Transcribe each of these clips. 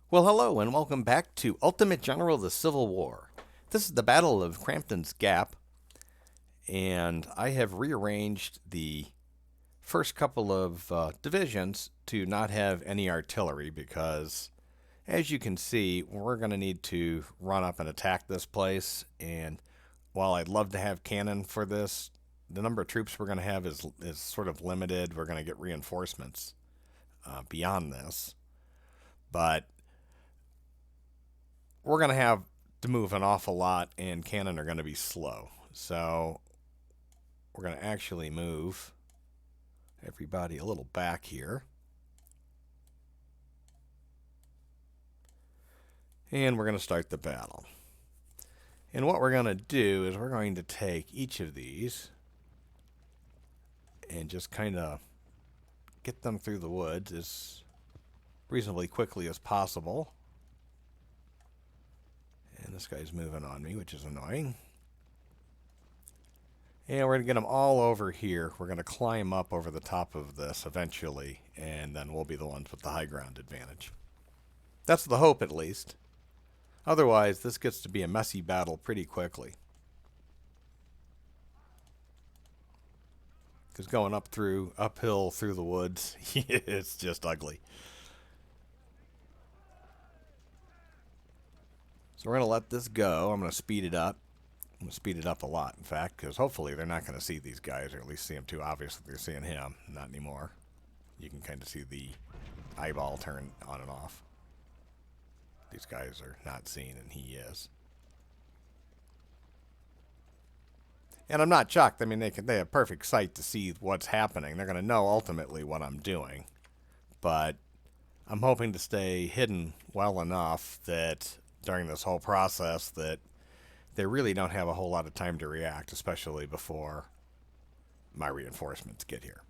Well, hello, and welcome back to Ultimate General the Civil War. This is the Battle of Crampton's Gap, and I have rearranged the first couple of divisions to not have any artillery because, as you can see, we're going to need to run up and attack this place. And while I'd love to have cannon for this, the number of troops we're going to have is sort of limited. We're going to get reinforcements beyond this. But we're going to have to move an awful lot, and cannon are going to be slow. So we're going to actually move everybody a little back here. And we're going to start the battle. And what we're going to do is we're going to take each of these and just kind of get them through the woods as reasonably quickly as possible. And this guy's moving on me, which is annoying. And we're going to get them all over here. We're going to climb up over the top of this eventually, and then we'll be the ones with the high ground advantage. That's the hope, at least. Otherwise, this gets to be a messy battle pretty quickly. Because going uphill through the woods, it's just ugly. So we're going to let this go. I'm going to speed it up. I'm going to speed it up a lot, in fact, because hopefully they're not going to see these guys, or at least see them too obviously. They're seeing him. Not anymore. You can kind of see the eyeball turn on and off. These guys are not seen, and he is. And I'm not shocked. I mean, they have perfect sight to see what's happening. They're going to know ultimately what I'm doing. But I'm hoping to stay hidden well enough that during this whole process that they really don't have a whole lot of time to react, especially before my reinforcements get here.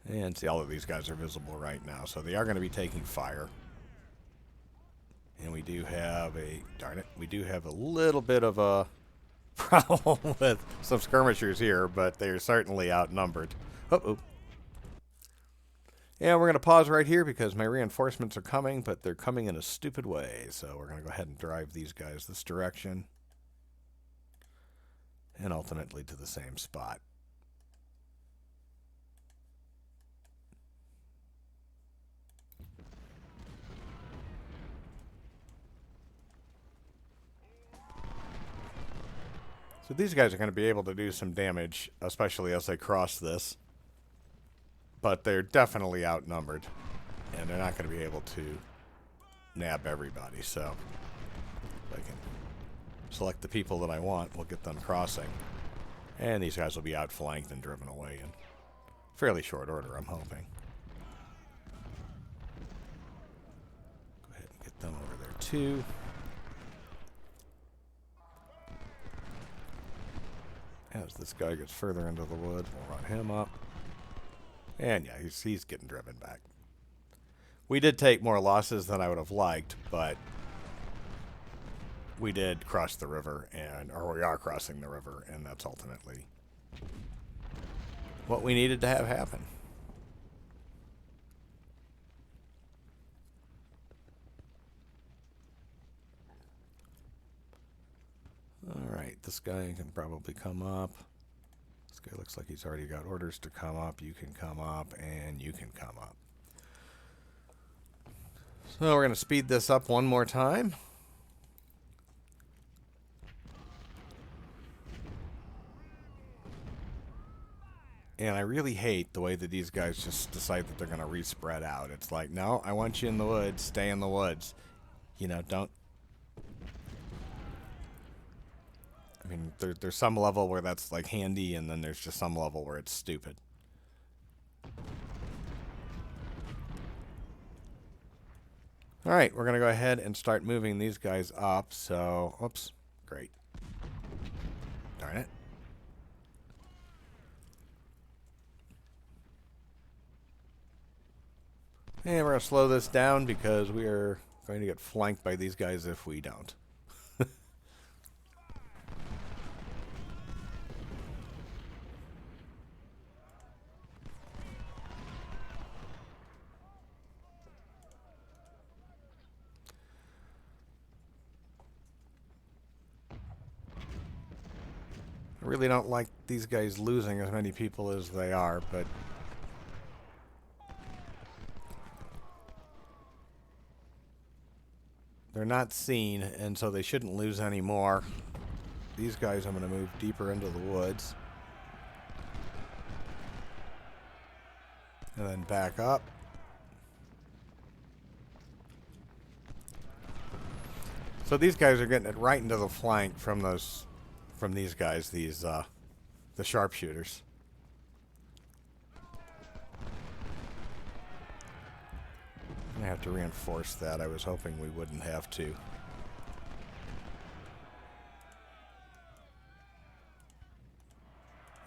And see, all of these guys are visible right now, so they are going to be taking fire. And we do have we do have a little bit of a problem with some skirmishers here, but they're certainly outnumbered. Uh-oh. And we're going to pause right here because my reinforcements are coming, but they're coming in a stupid way. So we're going to go ahead and drive these guys this direction. And ultimately to the same spot. So these guys are going to be able to do some damage, especially as they cross this. But they're definitely outnumbered, and they're not going to be able to nab everybody. So if I can select the people that I want, we'll get them crossing. And these guys will be outflanked and driven away in fairly short order, I'm hoping. Go ahead and get them over there too. As this guy gets further into the woods, we'll run him up. And yeah, he's getting driven back. We did take more losses than I would have liked, but we did cross the river, or we are crossing the river, and that's ultimately what we needed to have happen. Alright, this guy can probably come up. This guy looks like he's already got orders to come up. You can come up, and you can come up. So we're going to speed this up one more time. And I really hate the way that these guys just decide that they're going to re-spread out. It's like, no, I want you in the woods. Stay in the woods. You know, don't... I mean, there's some level where that's like handy, and then there's just some level where it's stupid. Alright, we're going to go ahead and start moving these guys up. So, oops, great. Darn it. And we're going to slow this down because we are going to get flanked by these guys if we don't. Really don't like these guys losing as many people as they are, but they're not seen, and so they shouldn't lose any more. These guys I'm going to move deeper into the woods. And then back up. So these guys are getting it right into the flank from these guys, the sharpshooters. I have to reinforce that. I was hoping we wouldn't have to.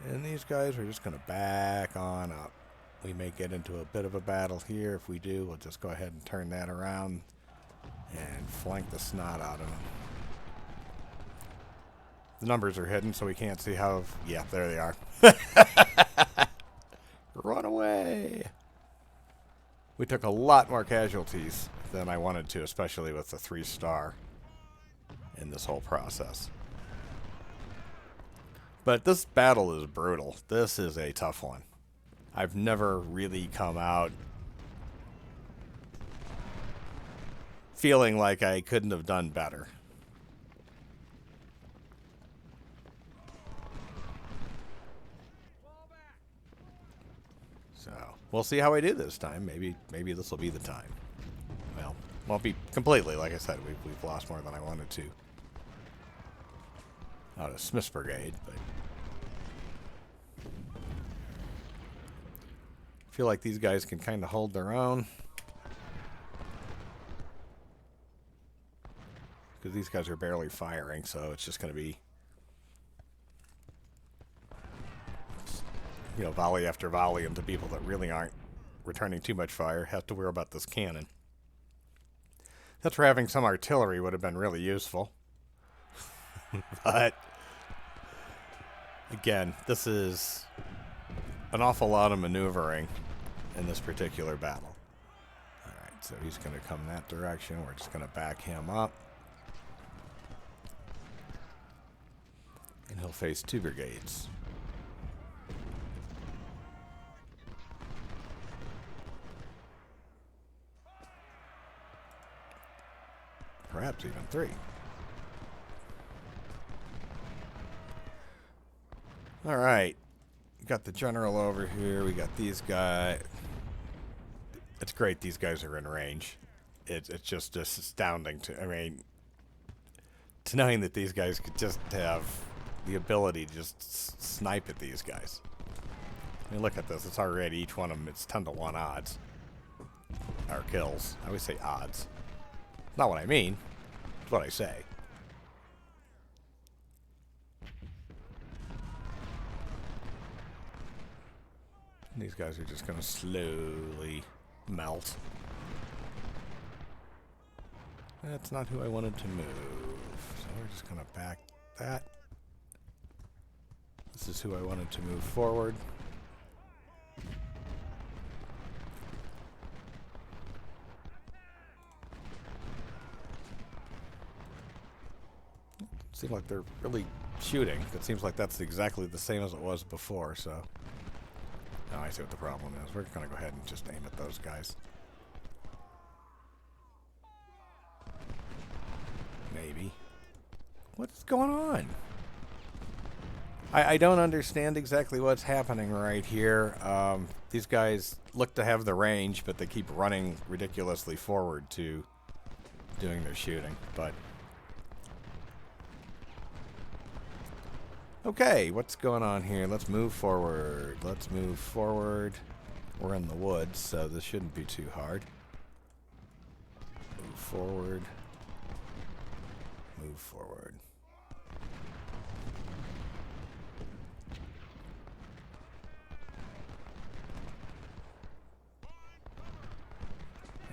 And these guys are just going to back on up. We may get into a bit of a battle here. If we do, we'll just go ahead and turn that around and flank the snot out of them. The numbers are hidden, so we can't see how... Yeah, there they are. Run away! We took a lot more casualties than I wanted to, especially with the 3-star in this whole process. But this battle is brutal. This is a tough one. I've never really come out feeling like I couldn't have done better. So, we'll see how I do this time. Maybe this will be the time. Well, won't be completely, like I said. We've lost more than I wanted to out of Smith's brigade, but I feel like these guys can kind of hold their own. Because these guys are barely firing, so it's just going to be, you know, volley after volley into people that really aren't returning too much fire. Have to worry about this cannon. That's where having some artillery would have been really useful. But, again, this is an awful lot of maneuvering in this particular battle. Alright, so he's going to come that direction. We're just going to back him up. And he'll face 2 brigades. Perhaps even 3. All right. Got the general over here. We got these guys. It's great these guys are in range. It's just astounding to, I mean, to knowing that these guys could just have the ability to just snipe at these guys. I mean, look at this. It's already, each one of them, it's 10 to 1 odds. Our kills. I always say odds. Not what I mean. It's what I say. And these guys are just going to slowly melt. That's not who I wanted to move. So we're just going to back that. This is who I wanted to move forward. Seems like they're really shooting. It seems like that's exactly the same as it was before, so... Now I see what the problem is. We're going to go ahead and just aim at those guys. Maybe. What's going on? I don't understand exactly what's happening right here. These guys look to have the range, but they keep running ridiculously forward to doing their shooting. But okay, what's going on here? Let's move forward. Let's move forward. We're in the woods, so this shouldn't be too hard. Move forward. Move forward.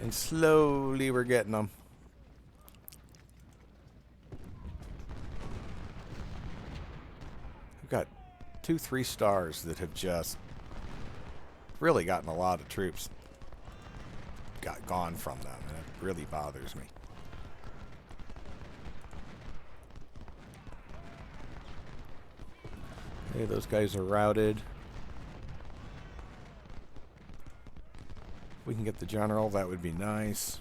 And slowly we're getting them. We've got 2 3-stars that have just really gotten a lot of troops gone from them, and it really bothers me. Okay, those guys are routed. If we can get the general, that would be nice.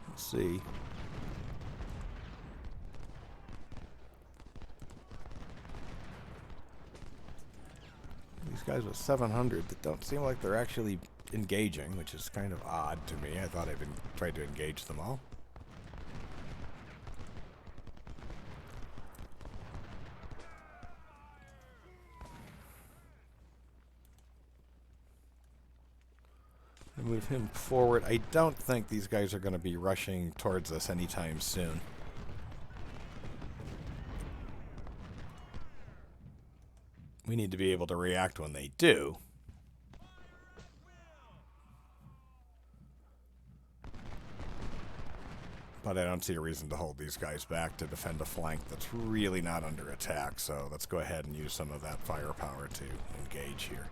Let's see. These guys with 700 that don't seem like they're actually engaging, which is kind of odd to me. I thought I'd tried to engage them all. Move him forward. I don't think these guys are going to be rushing towards us anytime soon. We need to be able to react when they do. But I don't see a reason to hold these guys back to defend a flank that's really not under attack. So let's go ahead and use some of that firepower to engage here.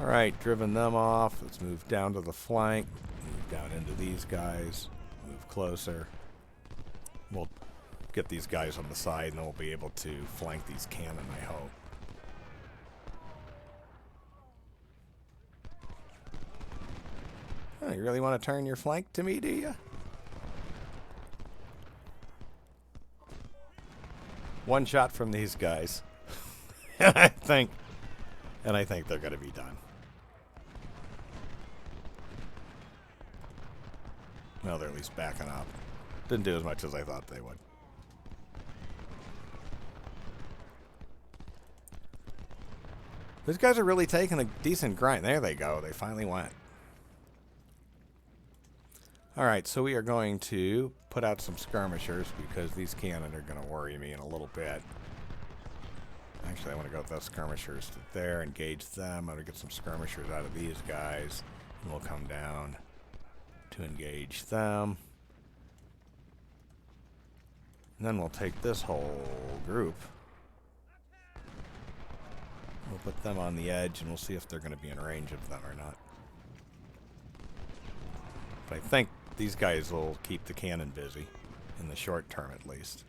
Alright, driven them off. Let's move down to the flank. Move down into these guys. Move closer. We'll get these guys on the side and then we'll be able to flank these cannon, I hope. Oh, you really want to turn your flank to me, do you? One shot from these guys. and I think they're going to be done. Well, they're at least backing up. Didn't do as much as I thought they would. These guys are really taking a decent grind. There they go. They finally went. Alright, so we are going to put out some skirmishers because these cannon are going to worry me in a little bit. Actually, I want to go with those skirmishers to there, engage them. I'm going to get some skirmishers out of these guys. And we'll come down to engage them. And then we'll take this whole group. We'll put them on the edge and we'll see if they're going to be in range of them or not. But I think these guys will keep the cannon busy, in the short term at least.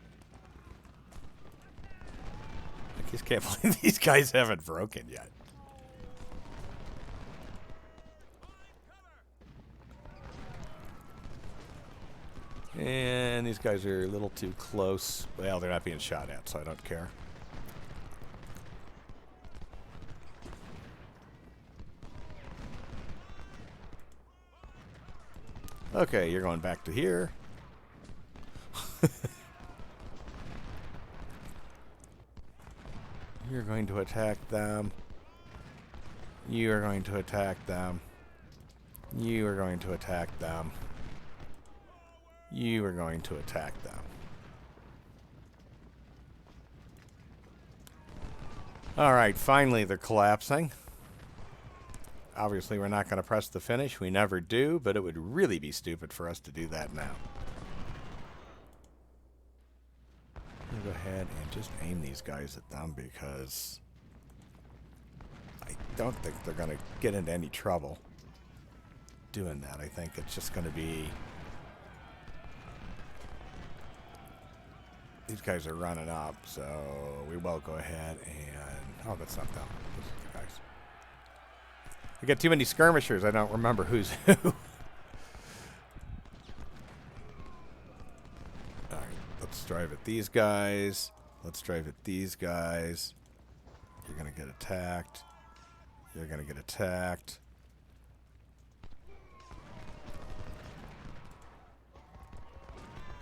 I just can't believe these guys haven't broken yet. And these guys are a little too close. Well, they're not being shot at, so I don't care. Okay, you're going back to here. You're going to attack them. You are going to attack them. You are going to attack them. You are going to attack them. Alright, finally they're collapsing. Obviously we're not going to press the finish. We never do, but it would really be stupid for us to do that now. I'm going to go ahead and just aim these guys at them because I don't think they're going to get into any trouble doing that. I think it's just going to be... These guys are running up, so we will go ahead and... Oh, that's not them. Those are the guys. We got too many skirmishers. I don't remember who's who. Alright, let's drive at these guys. Let's drive at these guys. You're going to get attacked. You're going to get attacked.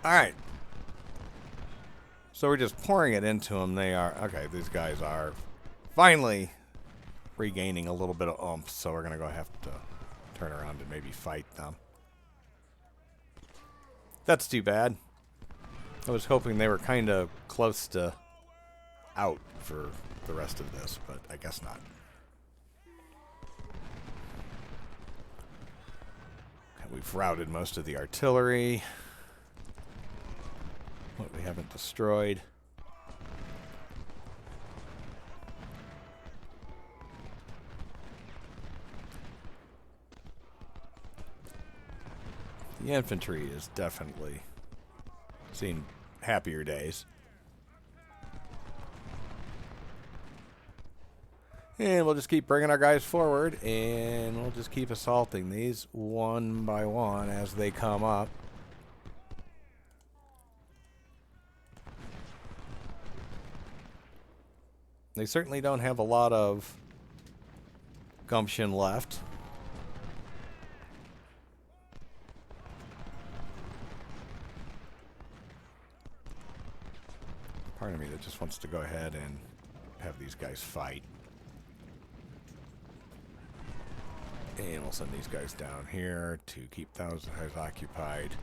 Alright. So we're just pouring it into them. They are... Okay, these guys are finally regaining a little bit of oomph, so we're going to have to turn around and maybe fight them. That's too bad. I was hoping they were kind of close to out for the rest of this, but I guess not. Okay, we've routed most of the artillery. What we haven't destroyed. The infantry is definitely Seen happier days. And we'll just keep bringing our guys forward, and we'll just keep assaulting these one by one as they come up. They certainly don't have a lot of gumption left. Part of me that just wants to go ahead and have these guys fight. And we'll send these guys down here to keep those guys occupied.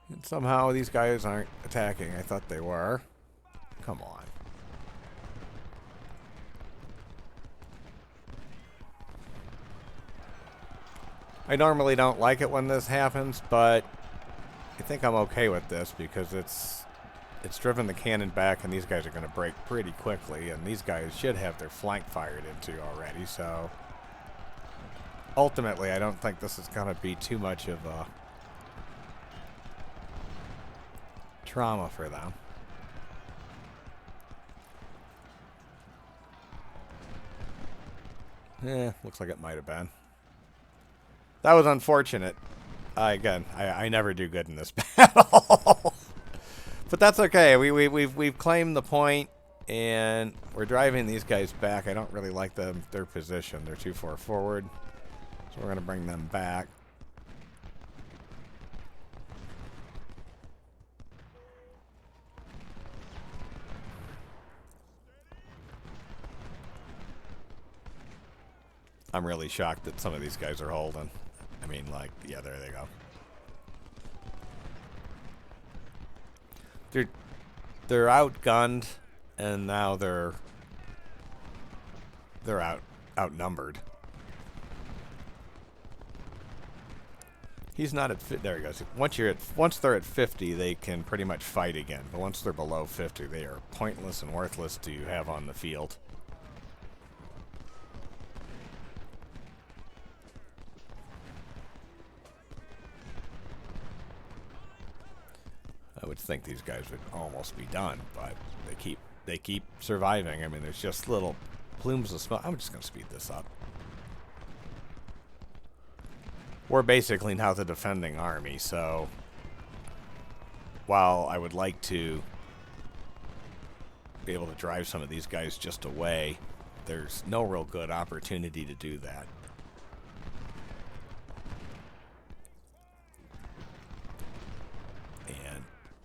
And somehow these guys aren't attacking. I thought they were. Come on. I normally don't like it when this happens, but I think I'm okay with this because it's driven the cannon back, and these guys are going to break pretty quickly, and these guys should have their flank fired into already, so ultimately I don't think this is going to be too much of a trauma for them. Looks like it might have been. That was unfortunate. Again, I never do good in this battle. But that's okay. We've claimed the point, and we're driving these guys back. I don't really like their position. They're too far forward. So we're going to bring them back. I'm really shocked that some of these guys are holding. I mean, like, yeah, there they go. They're outgunned, and now they're outnumbered. He's not at there he goes. Once they're at 50, they can pretty much fight again. But once they're below 50, they are pointless and worthless to have on the field. I would think these guys would almost be done, but they keep surviving. I mean, there's just little plumes of smoke. I'm just going to speed this up. We're basically now the defending army, so while I would like to be able to drive some of these guys just away, there's no real good opportunity to do that.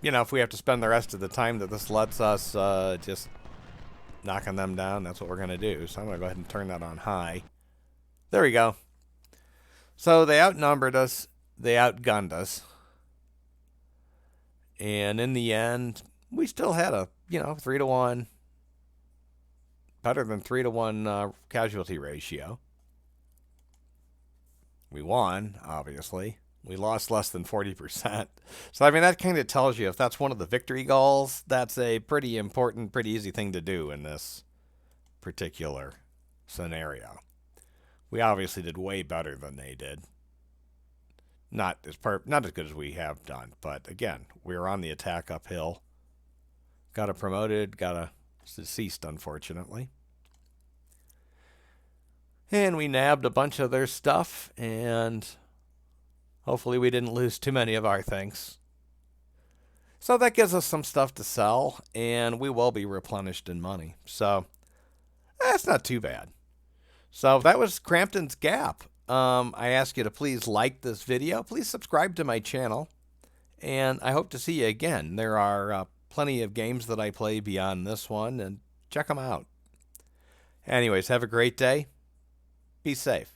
You know, if we have to spend the rest of the time that this lets us just knocking them down, that's what we're going to do. So I'm going to go ahead and turn that on high. There we go. So they outnumbered us. They outgunned us. And in the end, we still had a, 3-to-1, better than 3-to-1 casualty ratio. We won, obviously. We lost less than 40%. So, I mean, that kind of tells you if that's one of the victory goals, that's a pretty important, pretty easy thing to do in this particular scenario. We obviously did way better than they did. Not as good as we have done, but again, we were on the attack uphill. Got a promoted, got a deceased, unfortunately. And we nabbed a bunch of their stuff, and hopefully we didn't lose too many of our things. So that gives us some stuff to sell, and we will be replenished in money. So that's not too bad. So that was Crampton's Gap. I ask you to please like this video. Please subscribe to my channel, and I hope to see you again. There are plenty of games that I play beyond this one, and check them out. Anyways, have a great day. Be safe.